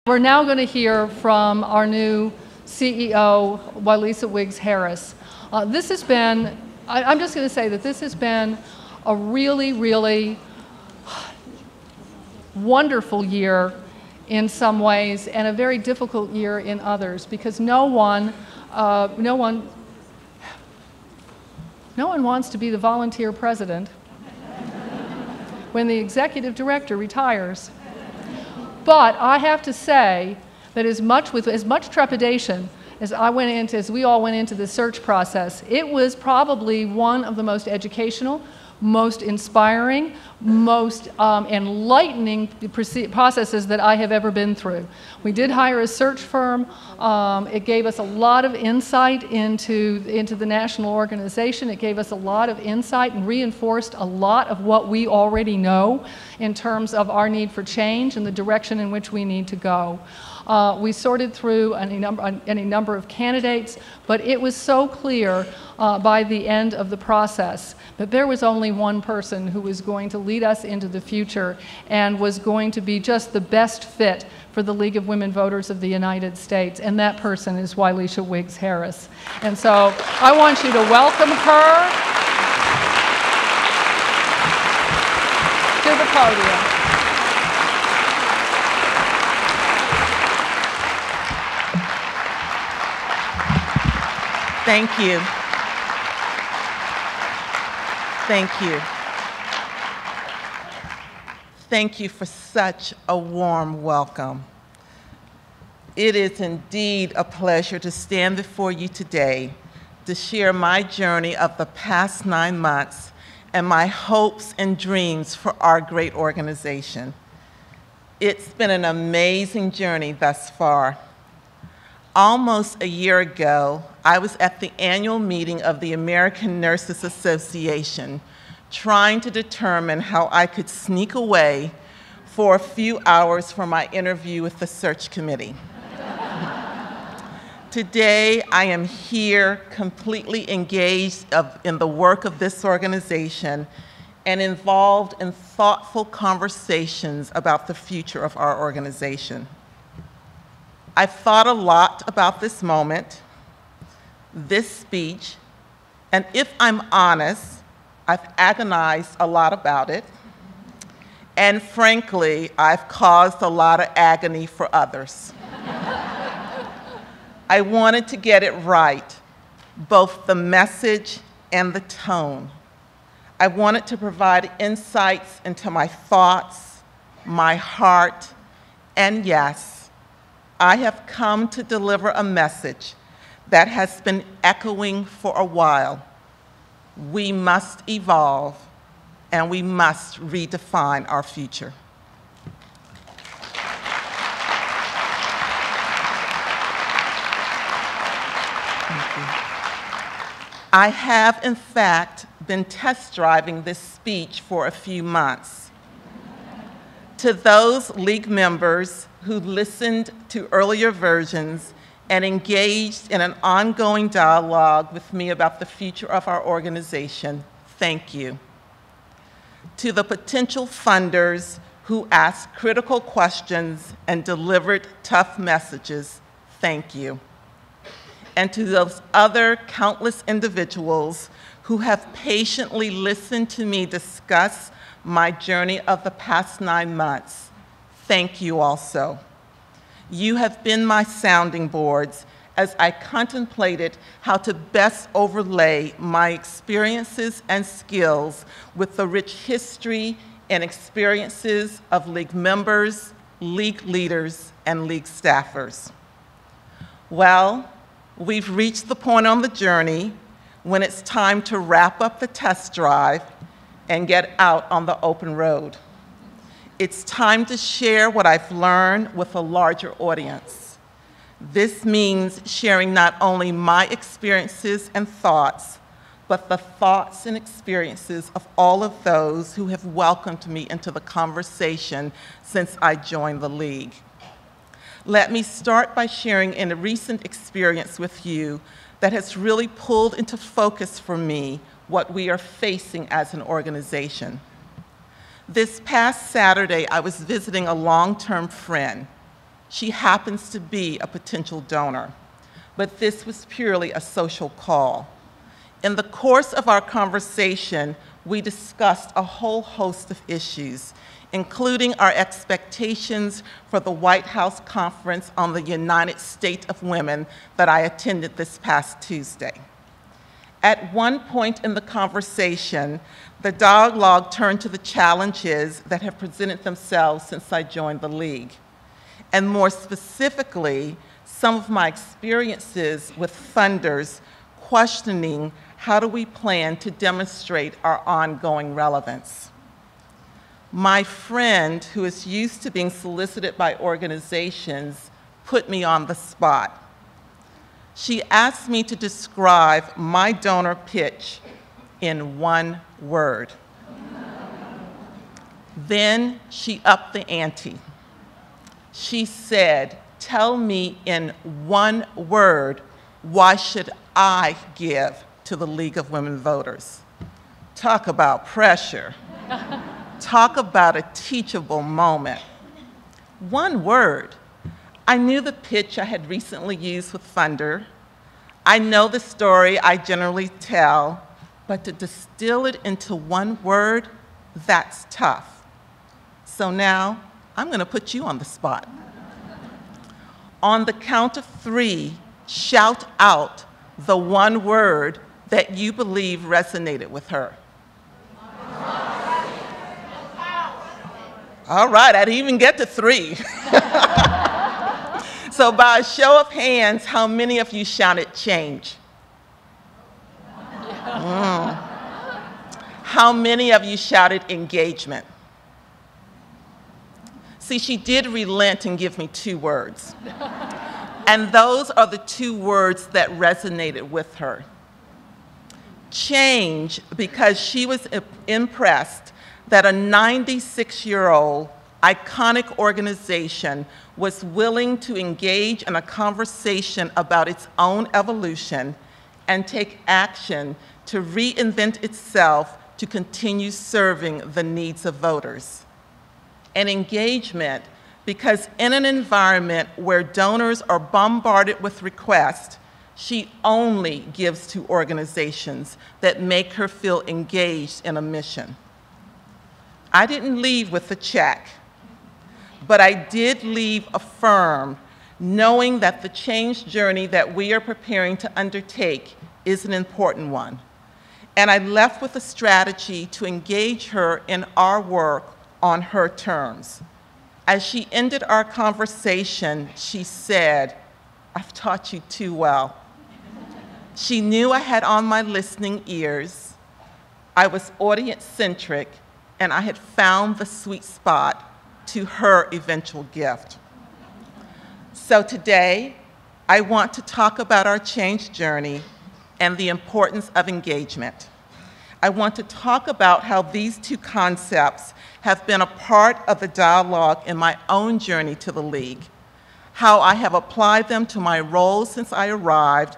We're now going to hear from our new CEO, Wylecia Wiggs Harris. This has been, I'm just going to say that this has been a really, really wonderful year in some ways and a very difficult year in others, because no one wants to be the volunteer president when the executive director retires. But I have to say that with as much trepidation as we all went into the search process, it was probably one of the most educational, most inspiring, most enlightening processes that I have ever been through. We did hire a search firm. It gave us a lot of insight into the national organization. It gave us a lot of insight and reinforced a lot of what we already know in terms of our need for change and the direction in which we need to go. We sorted through any number of candidates, but it was so clear by the end of the process that there was only one person who was going to lead us into the future and was going to be just the best fit for the League of Women Voters of the United States, and that person is Wylecia Wiggs Harris. And so I want you to welcome her to the podium. Thank you. Thank you. Thank you for such a warm welcome. It is indeed a pleasure to stand before you today to share my journey of the past 9 months and my hopes and dreams for our great organization. It's been an amazing journey thus far. Almost a year ago, I was at the annual meeting of the American Nurses Association, trying to determine how I could sneak away for a few hours for my interview with the search committee. Today, I am here completely engaged in the work of this organization and involved in thoughtful conversations about the future of our organization. I've thought a lot about this moment, this speech, and if I'm honest, I've agonized a lot about it, and frankly, I've caused a lot of agony for others. I wanted to get it right, both the message and the tone. I wanted to provide insights into my thoughts, my heart, and yes, I have come to deliver a message that has been echoing for a while. We must evolve, and we must redefine our future. Thank you. I have, in fact, been test driving this speech for a few months. To those League members who listened to earlier versions and engaged in an ongoing dialogue with me about the future of our organization, thank you. To the potential funders who asked critical questions and delivered tough messages, thank you. And to those other countless individuals who have patiently listened to me discuss my journey of the past 9 months, thank you also. You have been my sounding boards as I contemplated how to best overlay my experiences and skills with the rich history and experiences of League members, League leaders, and League staffers. Well, we've reached the point on the journey when it's time to wrap up the test drive and get out on the open road. It's time to share what I've learned with a larger audience. This means sharing not only my experiences and thoughts, but the thoughts and experiences of all of those who have welcomed me into the conversation since I joined the League. Let me start by sharing a recent experience with you that has really pulled into focus for me what we are facing as an organization. This past Saturday, I was visiting a long-term friend. She happens to be a potential donor, but this was purely a social call. In the course of our conversation, we discussed a whole host of issues, including our expectations for the White House Conference on the United States of Women that I attended this past Tuesday. At one point in the conversation, the dialogue turned to the challenges that have presented themselves since I joined the League, and more specifically, some of my experiences with funders questioning how do we plan to demonstrate our ongoing relevance. My friend, who is used to being solicited by organizations, put me on the spot. She asked me to describe my donor pitch in one word. Then she upped the ante. She said, "Tell me in one word, why should I give to the League of Women Voters?" Talk about pressure. Talk about a teachable moment. One word. I knew the pitch I had recently used with Funder. I know the story I generally tell, but to distill it into one word, that's tough. So now, I'm going to put you on the spot. On the count of 3, shout out the one word that you believe resonated with her. All right, I didn't even get to 3. So by a show of hands, how many of you shouted change? How many of you shouted engagement? See, she did relent and give me 2 words. And those are the 2 words that resonated with her. Change, because she was impressed that a 96-year-old iconic organization was willing to engage in a conversation about its own evolution and take action to reinvent itself to continue serving the needs of voters. And engagement, because in an environment where donors are bombarded with requests, she only gives to organizations that make her feel engaged in a mission. I didn't leave with a check, but I did leave affirmed, knowing that the change journey that we are preparing to undertake is an important one. And I left with a strategy to engage her in our work on her terms. As she ended our conversation, she said, "I've taught you too well." She knew I had on my listening ears. I was audience-centric, and I had found the sweet spot to her eventual gift. So today, I want to talk about our change journey and the importance of engagement. I want to talk about how these 2 concepts have been a part of the dialogue in my own journey to the League, how I have applied them to my role since I arrived,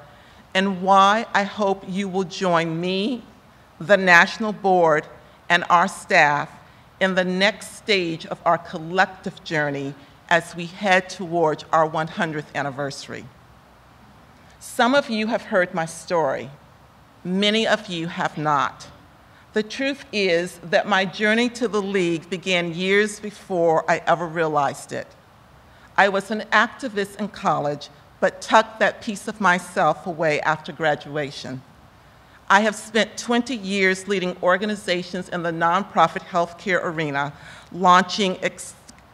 and why I hope you will join me, the National Board, and our staff in the next stage of our collective journey as we head towards our 100th anniversary. Some of you have heard my story. Many of you have not. The truth is that my journey to the League began years before I ever realized it. I was an activist in college, but tucked that piece of myself away after graduation. I have spent 20 years leading organizations in the nonprofit healthcare arena, launching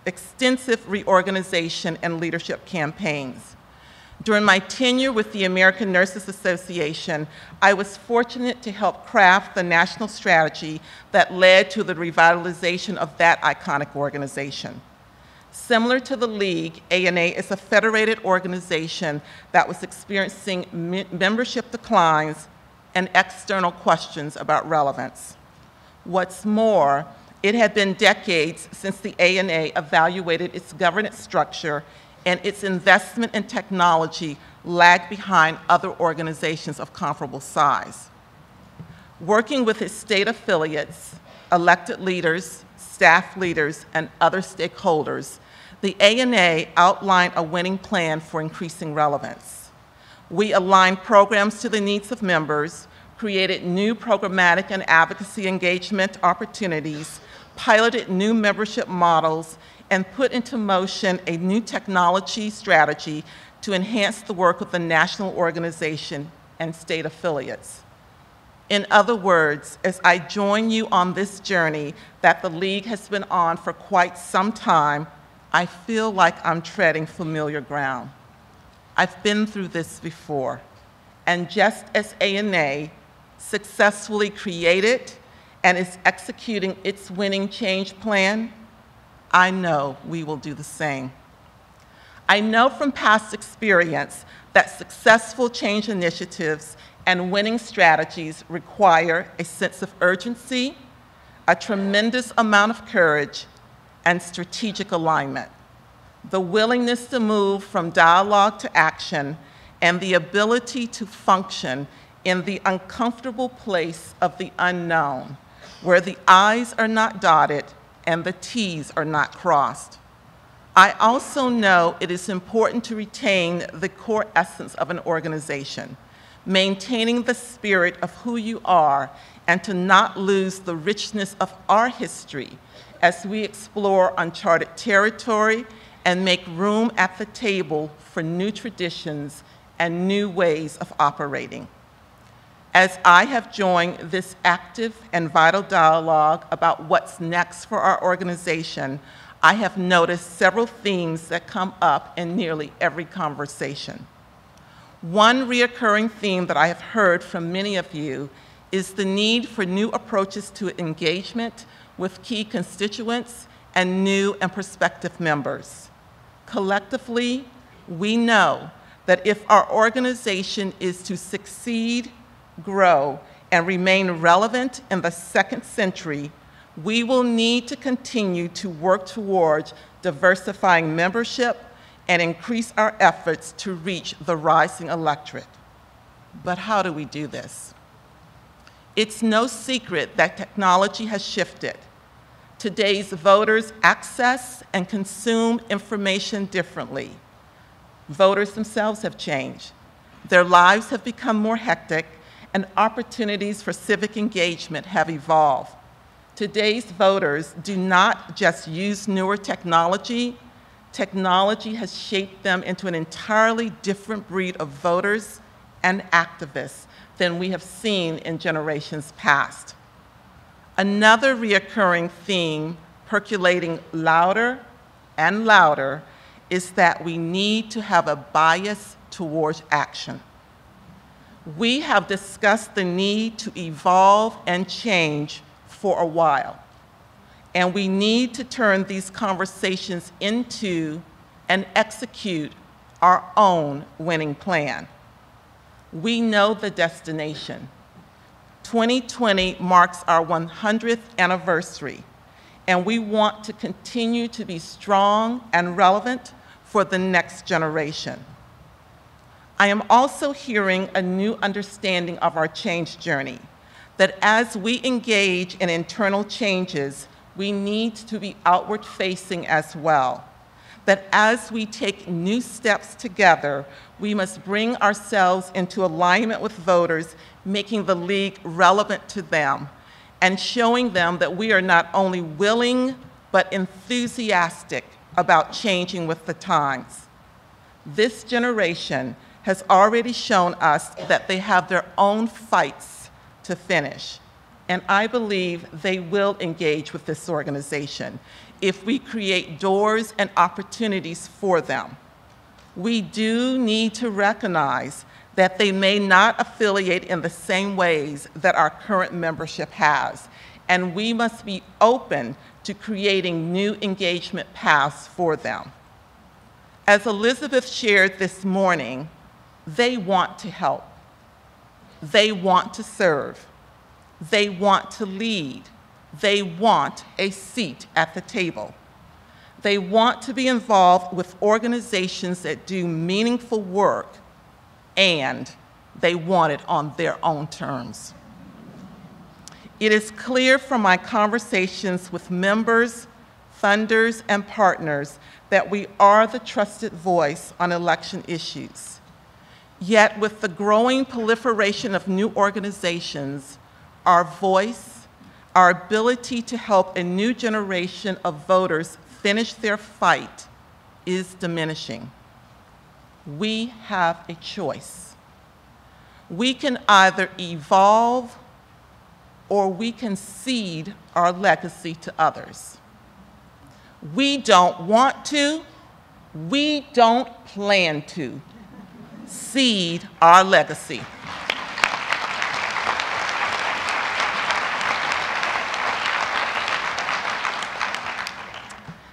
extensive reorganization and leadership campaigns. During my tenure with the American Nurses Association, I was fortunate to help craft the national strategy that led to the revitalization of that iconic organization. Similar to the League, ANA is a federated organization that was experiencing membership declines and external questions about relevance. What's more, it had been decades since the ANA evaluated its governance structure, and its investment in technology lagged behind other organizations of comparable size. Working with its state affiliates, elected leaders, staff leaders, and other stakeholders, the ANA outlined a winning plan for increasing relevance. We aligned programs to the needs of members, created new programmatic and advocacy engagement opportunities, piloted new membership models, and put into motion a new technology strategy to enhance the work of the national organization and state affiliates. In other words, as I join you on this journey that the League has been on for quite some time, I feel like I'm treading familiar ground. I've been through this before, and just as ANA successfully created and is executing its winning change plan, I know we will do the same. I know from past experience that successful change initiatives and winning strategies require a sense of urgency, a tremendous amount of courage, and strategic alignment, the willingness to move from dialogue to action, and the ability to function in the uncomfortable place of the unknown, where the I's are not dotted and the T's are not crossed. I also know it is important to retain the core essence of an organization, maintaining the spirit of who you are, and to not lose the richness of our history as we explore uncharted territory and make room at the table for new traditions and new ways of operating. As I have joined this active and vital dialogue about what's next for our organization, I have noticed several themes that come up in nearly every conversation. One reoccurring theme that I have heard from many of you is the need for new approaches to engagement with key constituents and new and prospective members. Collectively, we know that if our organization is to succeed, grow, and remain relevant in the second century, we will need to continue to work towards diversifying membership and increase our efforts to reach the rising electorate. But how do we do this? It's no secret that technology has shifted. Today's voters access and consume information differently. Voters themselves have changed. Their lives have become more hectic, and opportunities for civic engagement have evolved. Today's voters do not just use newer technology. Technology has shaped them into an entirely different breed of voters and activists than we have seen in generations past. Another reoccurring theme percolating louder and louder is that we need to have a bias towards action. We have discussed the need to evolve and change for a while, and we need to turn these conversations into and execute our own winning plan. We know the destination. 2020 marks our 100th anniversary, and we want to continue to be strong and relevant for the next generation. I am also hearing a new understanding of our change journey, that as we engage in internal changes, we need to be outward-facing as well. That as we take new steps together, we must bring ourselves into alignment with voters, making the League relevant to them, and showing them that we are not only willing, but enthusiastic about changing with the times. This generation has already shown us that they have their own fights to finish, and I believe they will engage with this organization if we create doors and opportunities for them. We do need to recognize that they may not affiliate in the same ways that our current membership has, and we must be open to creating new engagement paths for them. As Elizabeth shared this morning, they want to help. They want to serve. They want to lead. They want a seat at the table. They want to be involved with organizations that do meaningful work, and they want it on their own terms. It is clear from my conversations with members, funders, and partners that we are the trusted voice on election issues. Yet with the growing proliferation of new organizations, our voice, our ability to help a new generation of voters finish their fight is diminishing. We have a choice. We can either evolve or we can cede our legacy to others. We don't want to, we don't plan to cede our legacy.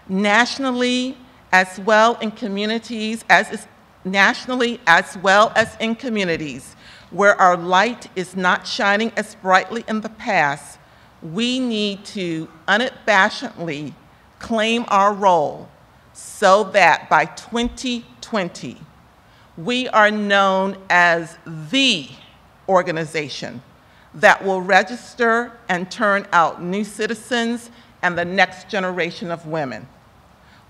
Nationally, as well in communities, where our light is not shining as brightly in the past, we need to unabashedly claim our role so that by 2020, we are known as the organization that will register and turn out new citizens and the next generation of women.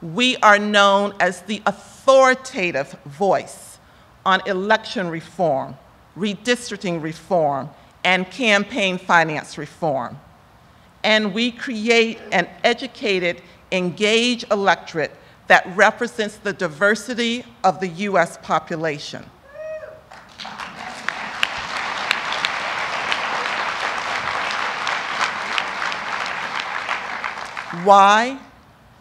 We are known as the authoritative voice on election reform, redistricting reform, and campaign finance reform. And we create an educated, engaged electorate that represents the diversity of the US population. Why?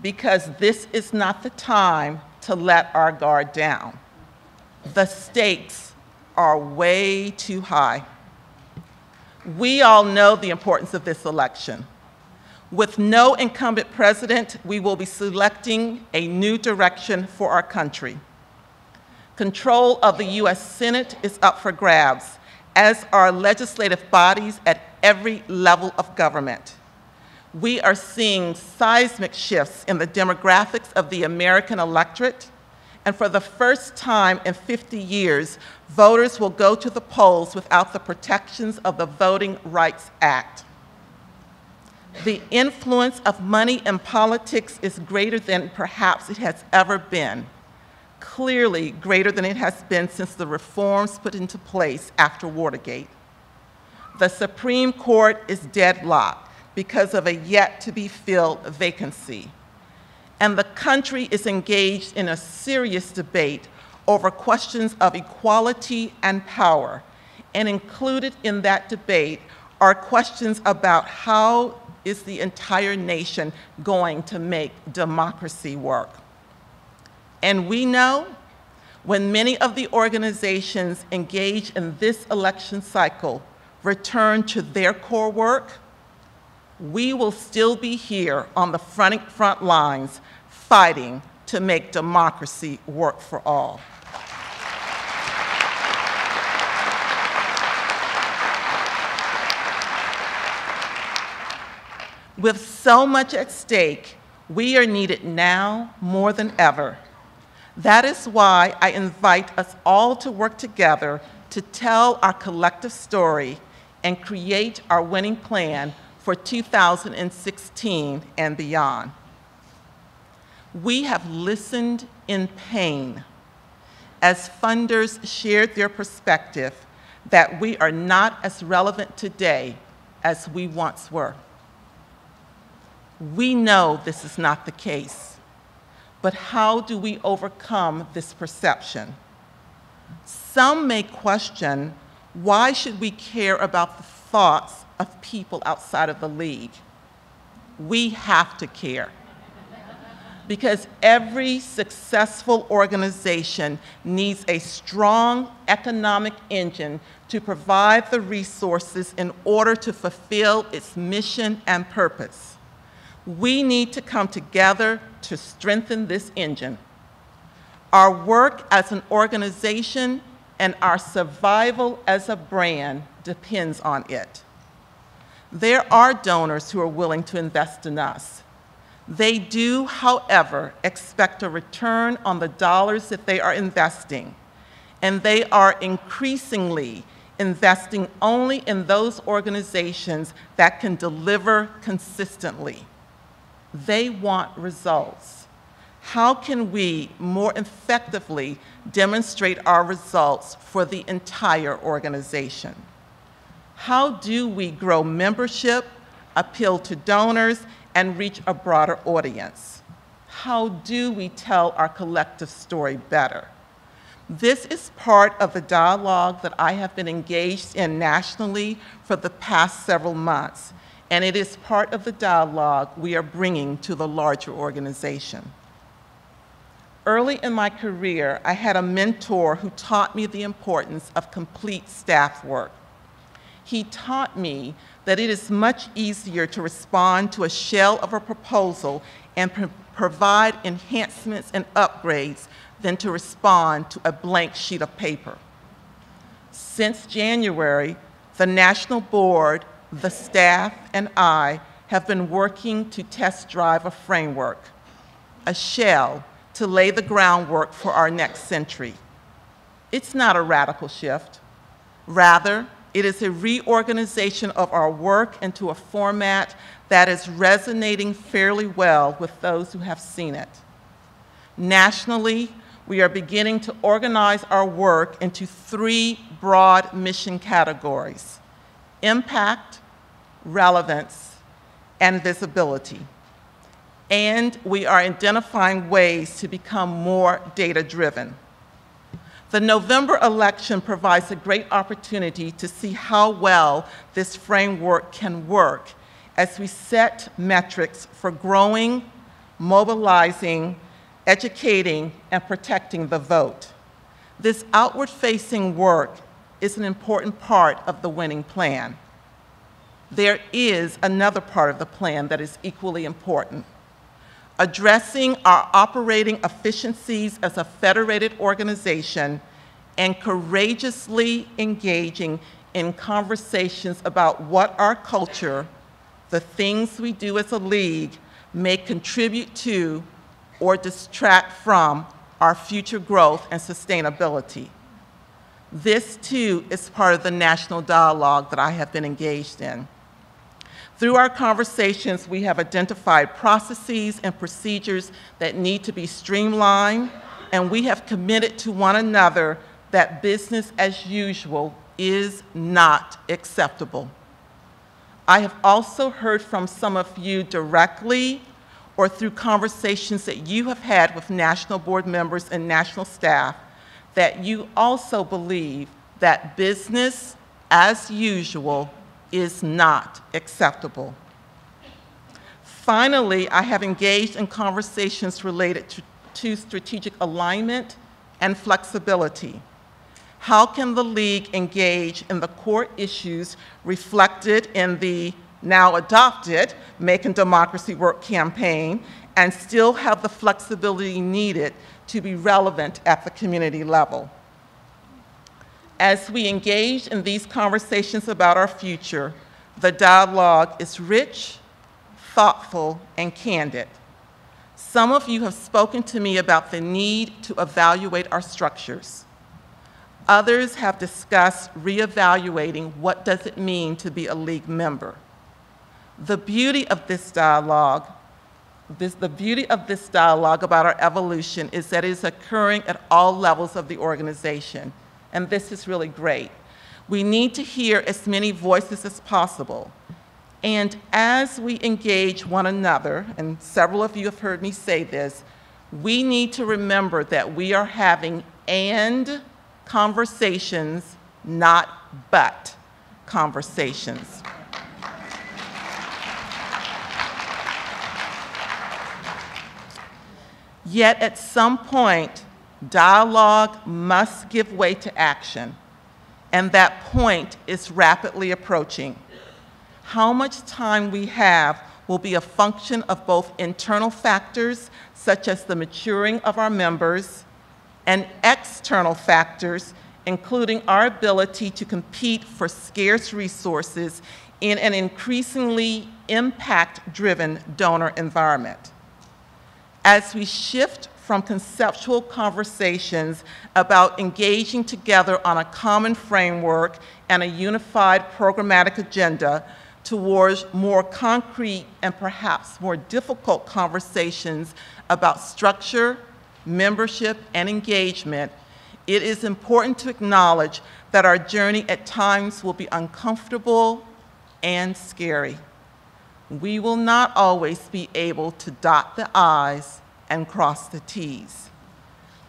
Because this is not the time to let our guard down. The stakes are way too high. We all know the importance of this election. With no incumbent president, we will be selecting a new direction for our country. Control of the US Senate is up for grabs, as are legislative bodies at every level of government. We are seeing seismic shifts in the demographics of the American electorate, and for the first time in 50 years, voters will go to the polls without the protections of the Voting Rights Act. The influence of money in politics is greater than perhaps it has ever been, clearly greater than it has been since the reforms put into place after Watergate. The Supreme Court is deadlocked because of a yet-to-be-filled vacancy. And the country is engaged in a serious debate over questions of equality and power. And included in that debate are questions about how is the entire nation going to make democracy work. And we know when many of the organizations engaged in this election cycle return to their core work, we will still be here on the front lines fighting to make democracy work for all. With so much at stake, we are needed now more than ever. That is why I invite us all to work together to tell our collective story and create our winning plan for 2016 and beyond. We have listened in pain as funders shared their perspective that we are not as relevant today as we once were. We know this is not the case, but how do we overcome this perception? Some may question, why should we care about the thoughts of people outside of the league? We have to care. Because every successful organization needs a strong economic engine to provide the resources in order to fulfill its mission and purpose. We need to come together to strengthen this engine. Our work as an organization and our survival as a brand depends on it. There are donors who are willing to invest in us. They do, however, expect a return on the dollars that they are investing, and they are increasingly investing only in those organizations that can deliver consistently. They want results. How can we more effectively demonstrate our results for the entire organization? How do we grow membership, appeal to donors, and reach a broader audience? How do we tell our collective story better? This is part of the dialogue that I have been engaged in nationally for the past several months, and it is part of the dialogue we are bringing to the larger organization. Early in my career, I had a mentor who taught me the importance of complete staff work. He taught me that it is much easier to respond to a shell of a proposal and provide enhancements and upgrades than to respond to a blank sheet of paper. Since January, the National Board, the staff, and I have been working to test drive a framework, a shell to lay the groundwork for our next century. It's not a radical shift. Rather, it is a reorganization of our work into a format that is resonating fairly well with those who have seen it. Nationally, we are beginning to organize our work into 3 broad mission categories: impact, relevance, and visibility. And we are identifying ways to become more data-driven. The November election provides a great opportunity to see how well this framework can work as we set metrics for growing, mobilizing, educating, and protecting the vote. This outward-facing work is an important part of the winning plan. There is another part of the plan that is equally important: addressing our operating efficiencies as a federated organization and courageously engaging in conversations about what our culture, the things we do as a league, may contribute to or distract from our future growth and sustainability. This, too, is part of the national dialogue that I have been engaged in. Through our conversations, we have identified processes and procedures that need to be streamlined, and we have committed to one another that business as usual is not acceptable. I have also heard from some of you directly or through conversations that you have had with national board members and national staff that you also believe that business as usual is not acceptable. Finally, I have engaged in conversations related to strategic alignment and flexibility. How can the league engage in the core issues reflected in the now adopted Making Democracy Work campaign and still have the flexibility needed to be relevant at the community level? As we engage in these conversations about our future, the dialogue is rich, thoughtful, and candid. Some of you have spoken to me about the need to evaluate our structures. Others have discussed reevaluating what does it mean to be a league member. The beauty of this dialogue about our evolution is that it is occurring at all levels of the organization, and this is really great. We need to hear as many voices as possible. And as we engage one another, and several of you have heard me say this, we need to remember that we are having and conversations, not but conversations. Yet at some point, dialogue must give way to action, and that point is rapidly approaching. How much time we have will be a function of both internal factors, such as the maturing of our members, and external factors, including our ability to compete for scarce resources in an increasingly impact-driven donor environment. As we shift from conceptual conversations about engaging together on a common framework and a unified programmatic agenda towards more concrete and perhaps more difficult conversations about structure, membership, and engagement, it is important to acknowledge that our journey at times will be uncomfortable and scary. We will not always be able to dot the I's and cross the T's.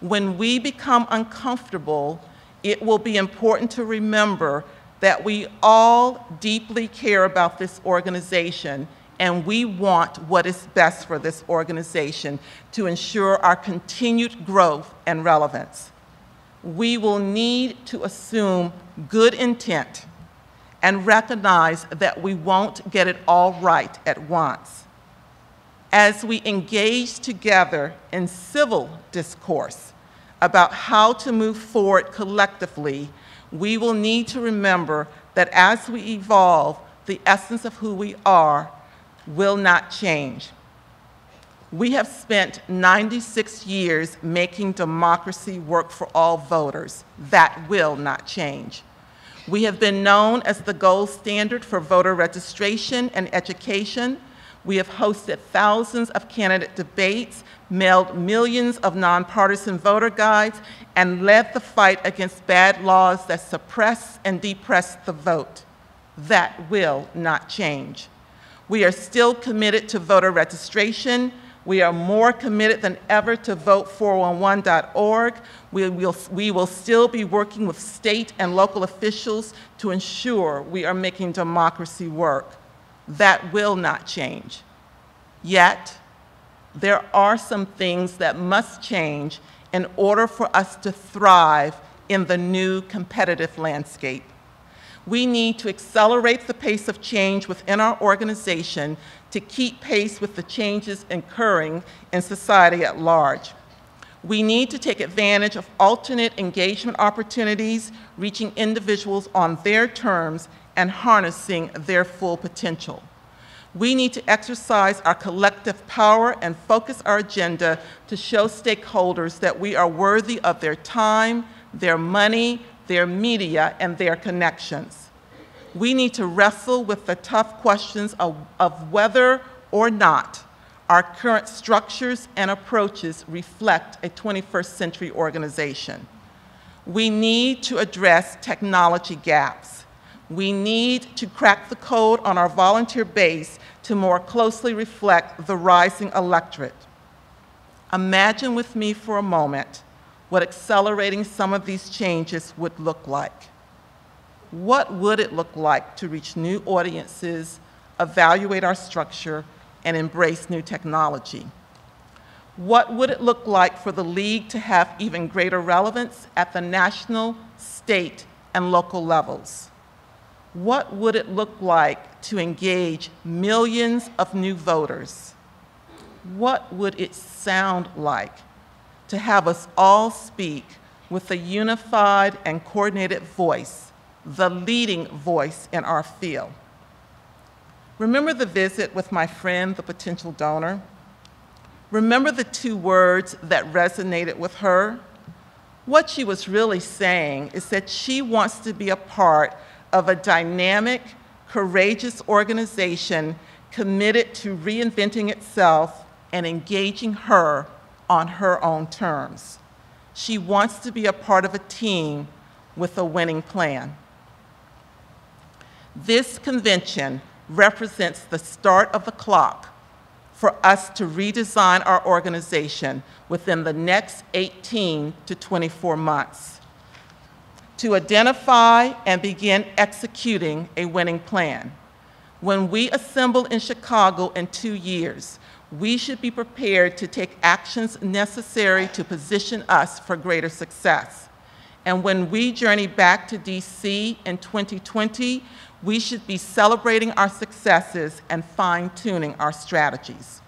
When we become uncomfortable, it will be important to remember that we all deeply care about this organization and we want what is best for this organization to ensure our continued growth and relevance. We will need to assume good intent and recognize that we won't get it all right at once. As we engage together in civil discourse about how to move forward collectively, we will need to remember that as we evolve, the essence of who we are will not change. We have spent 96 years making democracy work for all voters. That will not change. We have been known as the gold standard for voter registration and education. We have hosted thousands of candidate debates, mailed millions of nonpartisan voter guides, and led the fight against bad laws that suppress and depress the vote. That will not change. We are still committed to voter registration. We are more committed than ever to vote411.org. We will still be working with state and local officials to ensure we are making democracy work. That will not change. Yet, there are some things that must change in order for us to thrive in the new competitive landscape. We need to accelerate the pace of change within our organization to keep pace with the changes occurring in society at large. We need to take advantage of alternate engagement opportunities, reaching individuals on their terms and harnessing their full potential. We need to exercise our collective power and focus our agenda to show stakeholders that we are worthy of their time, their money, their media, and their connections. We need to wrestle with the tough questions of whether or not our current structures and approaches reflect a 21st century organization. We need to address technology gaps. We need to crack the code on our volunteer base to more closely reflect the rising electorate. Imagine with me for a moment what accelerating some of these changes would look like. What would it look like to reach new audiences, evaluate our structure, and embrace new technology? What would it look like for the League to have even greater relevance at the national, state, and local levels? What would it look like to engage millions of new voters? What would it sound like to have us all speak with a unified and coordinated voice, the leading voice in our field? Remember the visit with my friend, the potential donor? Remember the two words that resonated with her? What she was really saying is that she wants to be a part of a dynamic, courageous organization committed to reinventing itself and engaging her on her own terms. She wants to be a part of a team with a winning plan. This convention represents the start of the clock for us to redesign our organization within the next 18 to 24 months, to identify and begin executing a winning plan. When we assemble in Chicago in 2 years, we should be prepared to take actions necessary to position us for greater success. And when we journey back to DC in 2020, we should be celebrating our successes and fine-tuning our strategies.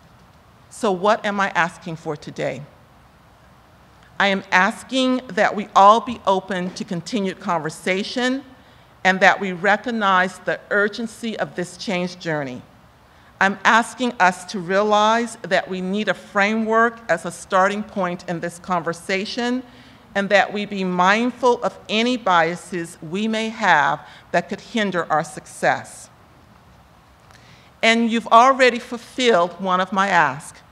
So what am I asking for today? I am asking that we all be open to continued conversation and that we recognize the urgency of this change journey. I'm asking us to realize that we need a framework as a starting point in this conversation and that we be mindful of any biases we may have that could hinder our success. And you've already fulfilled one of my asks,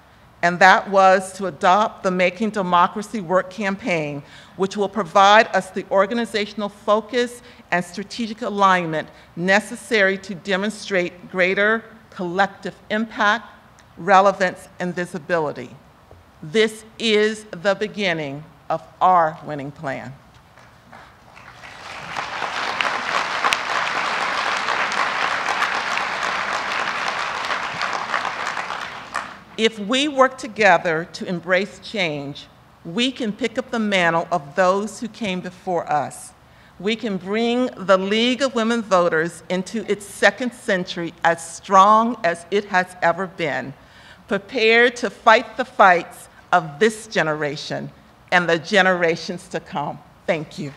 and that was to adopt the Making Democracy Work campaign, which will provide us the organizational focus and strategic alignment necessary to demonstrate greater collective impact, relevance, and visibility. This is the beginning of our winning plan. If we work together to embrace change, we can pick up the mantle of those who came before us. We can bring the League of Women Voters into its second century as strong as it has ever been, prepared to fight the fights of this generation and the generations to come. Thank you.